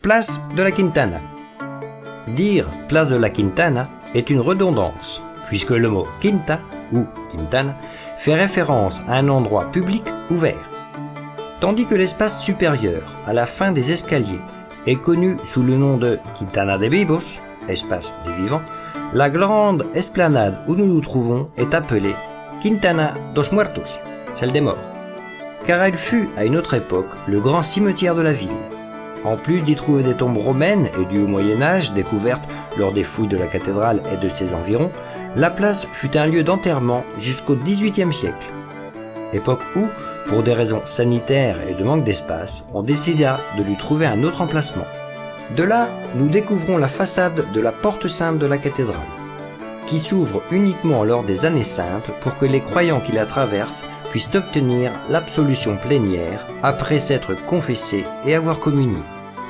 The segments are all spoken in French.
Place de la Quintana. Dire place de la Quintana est une redondance, puisque le mot quinta ou quintana fait référence à un endroit public ouvert. Tandis que l'espace supérieur, à la fin des escaliers, est connu sous le nom de Quintana de Vivos, espace des vivants, la grande esplanade où nous nous trouvons est appelée Quintana dos Muertos, celle des morts, car elle fut à une autre époque le grand cimetière de la ville. En plus d'y trouver des tombes romaines et du Haut-Moyen-Âge découvertes lors des fouilles de la cathédrale et de ses environs, la place fut un lieu d'enterrement jusqu'au XVIIIe siècle. Époque où, pour des raisons sanitaires et de manque d'espace, on décida de lui trouver un autre emplacement. De là, nous découvrons la façade de la porte sainte de la cathédrale, qui s'ouvre uniquement lors des années saintes pour que les croyants qui la traversent puissent obtenir l'absolution plénière après s'être confessés et avoir communié.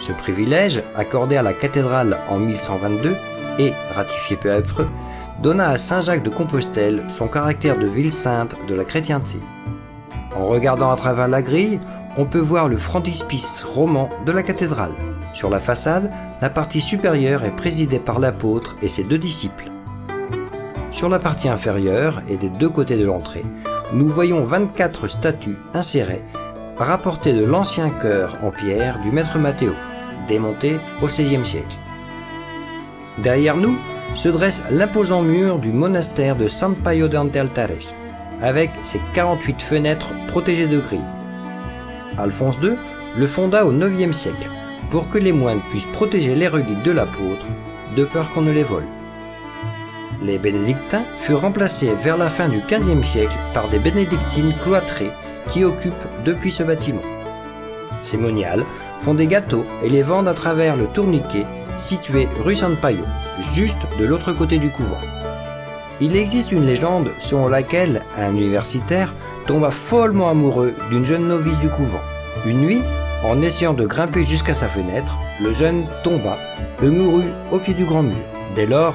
Ce privilège, accordé à la cathédrale en 1122 et ratifié peu après, donna à Saint-Jacques de Compostelle son caractère de ville sainte de la chrétienté. En regardant à travers la grille, on peut voir le frontispice roman de la cathédrale. Sur la façade, la partie supérieure est présidée par l'apôtre et ses 2 disciples. Sur la partie inférieure et des 2 côtés de l'entrée, nous voyons 24 statues insérées, rapportées de l'ancien chœur en pierre du maître Matteo, démonté au XVIe siècle. Derrière nous se dresse l'imposant mur du monastère de San Paio de Antealtares, avec ses 48 fenêtres protégées de grilles. Alphonse II le fonda au IXe siècle, pour que les moines puissent protéger les reliques de l'apôtre, de peur qu'on ne les vole. Les bénédictins furent remplacés vers la fin du XVe siècle par des bénédictines cloîtrées qui occupent depuis ce bâtiment. Ces moniales font des gâteaux et les vendent à travers le tourniquet situé rue San Paio, juste de l'autre côté du couvent. Il existe une légende selon laquelle un universitaire tomba follement amoureux d'une jeune novice du couvent. Une nuit, en essayant de grimper jusqu'à sa fenêtre, le jeune tomba et mourut au pied du grand mur. Dès lors,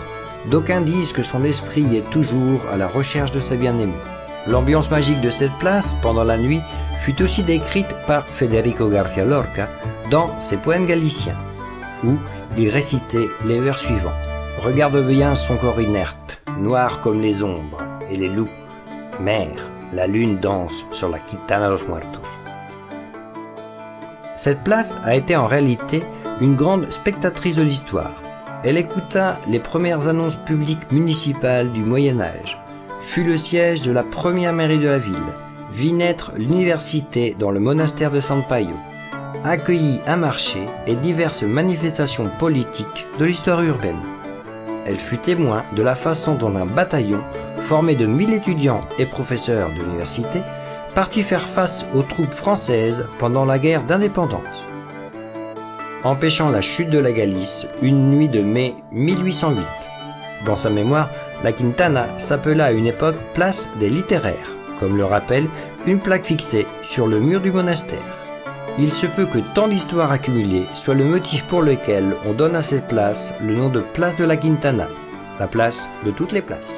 d'aucuns disent que son esprit est toujours à la recherche de sa bien-aimée. L'ambiance magique de cette place, pendant la nuit, fut aussi décrite par Federico García Lorca dans ses poèmes galiciens, où il récitait les vers suivants. « Regarde bien son corps inerte, noir comme les ombres et les loups. Mère, la lune danse sur la Quintana dos Muertos. » Cette place a été en réalité une grande spectatrice de l'histoire. Elle écouta les premières annonces publiques municipales du Moyen-Âge, fut le siège de la première mairie de la ville, vit naître l'université dans le monastère de San Paio, accueillit un marché et diverses manifestations politiques de l'histoire urbaine. Elle fut témoin de la façon dont un bataillon, formé de 1000 étudiants et professeurs de l'université, partit faire face aux troupes françaises pendant la guerre d'indépendance, empêchant la chute de la Galice une nuit de mai 1808. Dans sa mémoire, la Quintana s'appela à une époque place des littéraires, comme le rappelle une plaque fixée sur le mur du monastère. Il se peut que tant d'histoires accumulées soit le motif pour lequel on donne à cette place le nom de place de la Quintana, la place de toutes les places.